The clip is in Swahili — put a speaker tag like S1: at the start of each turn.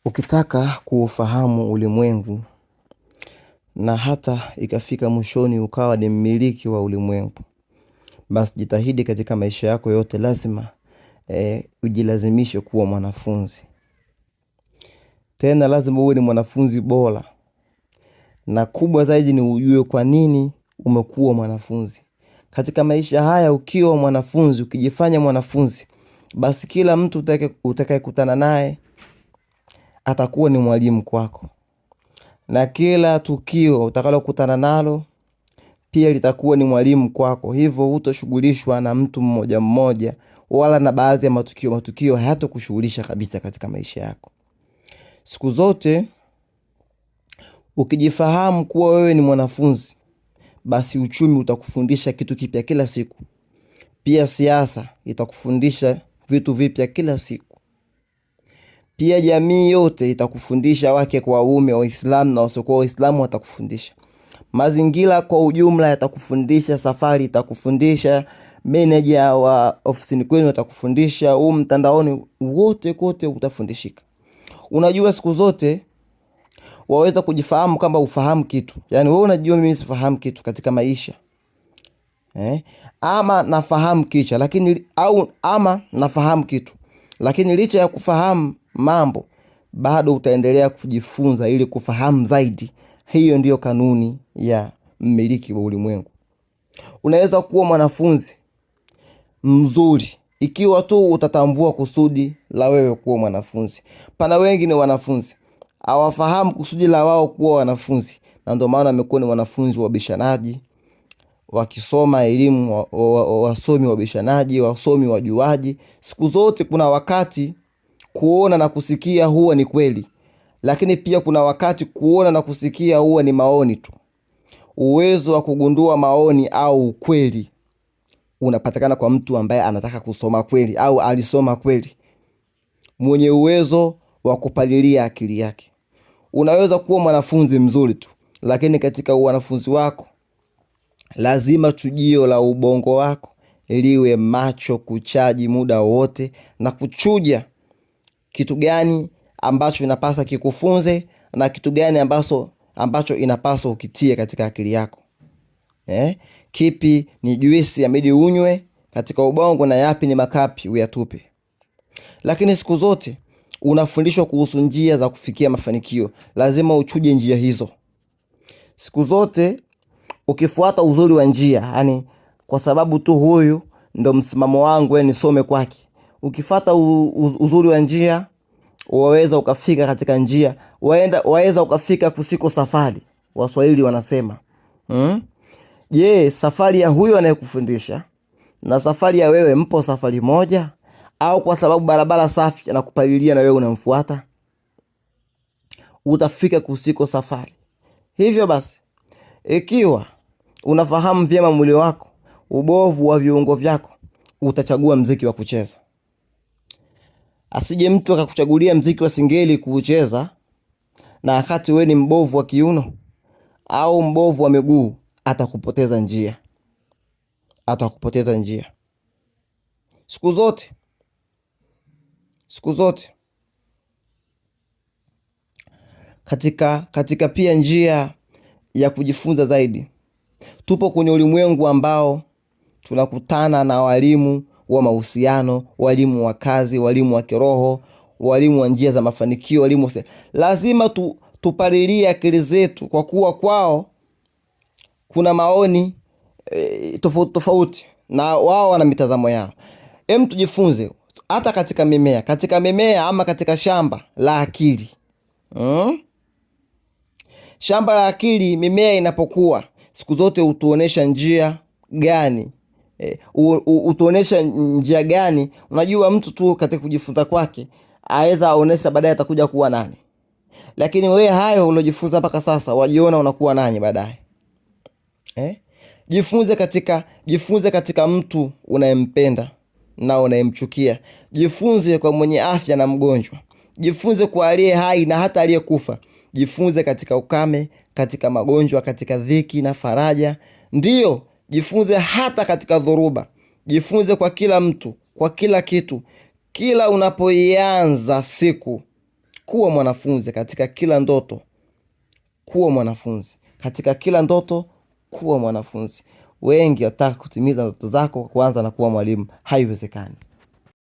S1: Ukitaka kuufahamu ulimwengu na hata ikafika mwishoni ukawa ni mmiliki wa ulimwengu, basi jitahidi katika maisha yako yote lazima ujilazimishe kuwa mwanafunzi. Tena lazima uwe ni mwanafunzi bora. Na kubwa zaidi ni ujue kwa nini umekuwa mwanafunzi. Katika maisha haya ukiwa mwanafunzi, ukijifanya mwanafunzi, basi kila mtu utakayekutana naye atakuwa ni mwalimu kwako. Na kila tukio utakalokutana nalo pia litakuwa ni mwalimu kwako. Hivyo hutoshughulishwa na mtu mmoja mmoja wala na baadhi ya matukio hayatakushughulisha kabisa katika maisha yako. Siku zote ukijifahamu kuwa wewe ni mwanafunzi, basi uchumi utakufundisha kitu kipya kila siku. Pia siasa itakufundisha vitu vipya kila siku. Pia jamii yote itakufundisha, wake kwa waume, Waislamu na wasiokuwa Waislamu watakufundisha. Mazingira kwa ujumla yatakufundisha, safari itakufundisha, meneja wa ofisini kwenu atakufundisha, mtandaoni wote kote utafundishika. Unajua siku zote waweza kujifahamu kama ufahamu kitu. Yaani wewe unajua mimi sifahamu kitu katika maisha. Ama nafahamu kitu lakini licha ya kufahamu mambo bado utaendelea kujifunza ili kufahamu zaidi. Hiyo ndiyo kanuni ya mmiliki wa ulimwengu. Unaweza kuwa mwanafunzi mzuri ikiwa tu utatambua kusudi la wewe kuwa mwanafunzi. Pana wengi ni wanafunzi hawafahamu kusudi la wao kuwa wanafunzi, na ndio maana wamekuwa ni wanafunzi wabishanaji, wakisoma elimu wasomi wabishanaji, wasomi wajuaji. Siku zote kuna wakati kuona na kusikia huwa ni kweli, lakini pia kuna wakati kuona na kusikia huwa ni maoni tu. Uwezo wa kugundua maoni au kweli unapatikana kwa mtu ambaye anataka kusoma kweli au alisoma kweli, mwenye uwezo wa kupalilia akili yake. Unaweza kuwa mwanafunzi mzuri tu, lakini katika wanafunzi wako lazima chujio la ubongo wako liwe macho kuchaji muda wote na kuchuja kitu gani ambacho inapasa kikufunze na kitu gani ambacho inapaswa ukitie katika akili yako. Kipi ni juisi ya midi unywe katika ubongo na yapi ni makapi uyatupe. Lakini siku zote unafundishwa kuhusu njia za kufikia mafanikio, lazima uchuje njia hizo. Siku zote ukifuata uzuri wa njia, yani kwa sababu tu huyu ndo msimamo wangu nisome kwake. Ukifuata uzuri wa njia, waweza ukafika katika njia, waweza ukafika kusiko safari. Waswahili wanasema. Je, safari ya huyu anayekufundisha na safari ya wewe mpo safari moja, au kwa sababu barabara safi anakupalilia na wewe unamfuata? Utafika kusiko safari. Hivyo basi, ikiwa unafahamu vyema mwili wako, ubovu wa viungo vyako, utachagua mziki wa kucheza. Asije mtu akakuchagulia mziki wa singeli kucheza na wakati wewe ni mbovu wa kiuno au mbovu wa miguu, atakupoteza njia. Siku zote katika pia njia ya kujifunza zaidi, tupo kwenye ulimwengu ambao tunakutana na walimu wa mahusiano, walimu wa kazi, walimu wa kiroho, walimu wa njia za mafanikio, lazima tupalilie akili zetu, kwa kuwa kwao kuna maoni tofauti na wao wana mitazamo yao. Tujifunze hata katika mimea ama katika shamba la akili. Shamba la akili, mimea inapokuwa, siku zote utuonesha njia gani, utuonesha njia gani. Unajua mtu tu katika kujifunza kwake aweza aonesha baadaye atakuja kuwa nani, lakini wewe hayo ulojifunza mpaka sasa wajiona unakuwa nani baadaye. Jifunze katika mtu unayempenda na unayemchukia. Jifunze kwa mwenye afya na mgonjwa. Jifunze kwa aliye hai na hata aliyekufa. Jifunze katika ukame, katika magonjwa, katika dhiki na faraja. Ndiyo, jifunze hata katika dhoruba. Jifunze kwa kila mtu, kwa kila kitu. Kila unapoianza siku, kuwa mwanafunzi katika kila ndoto. Kuwa mwanafunzi katika kila ndoto. Kuwa mwanafunzi. Wengi wataka kutimiza ndoto zako kuanza na kuwa mwalimu. Haiwezekani.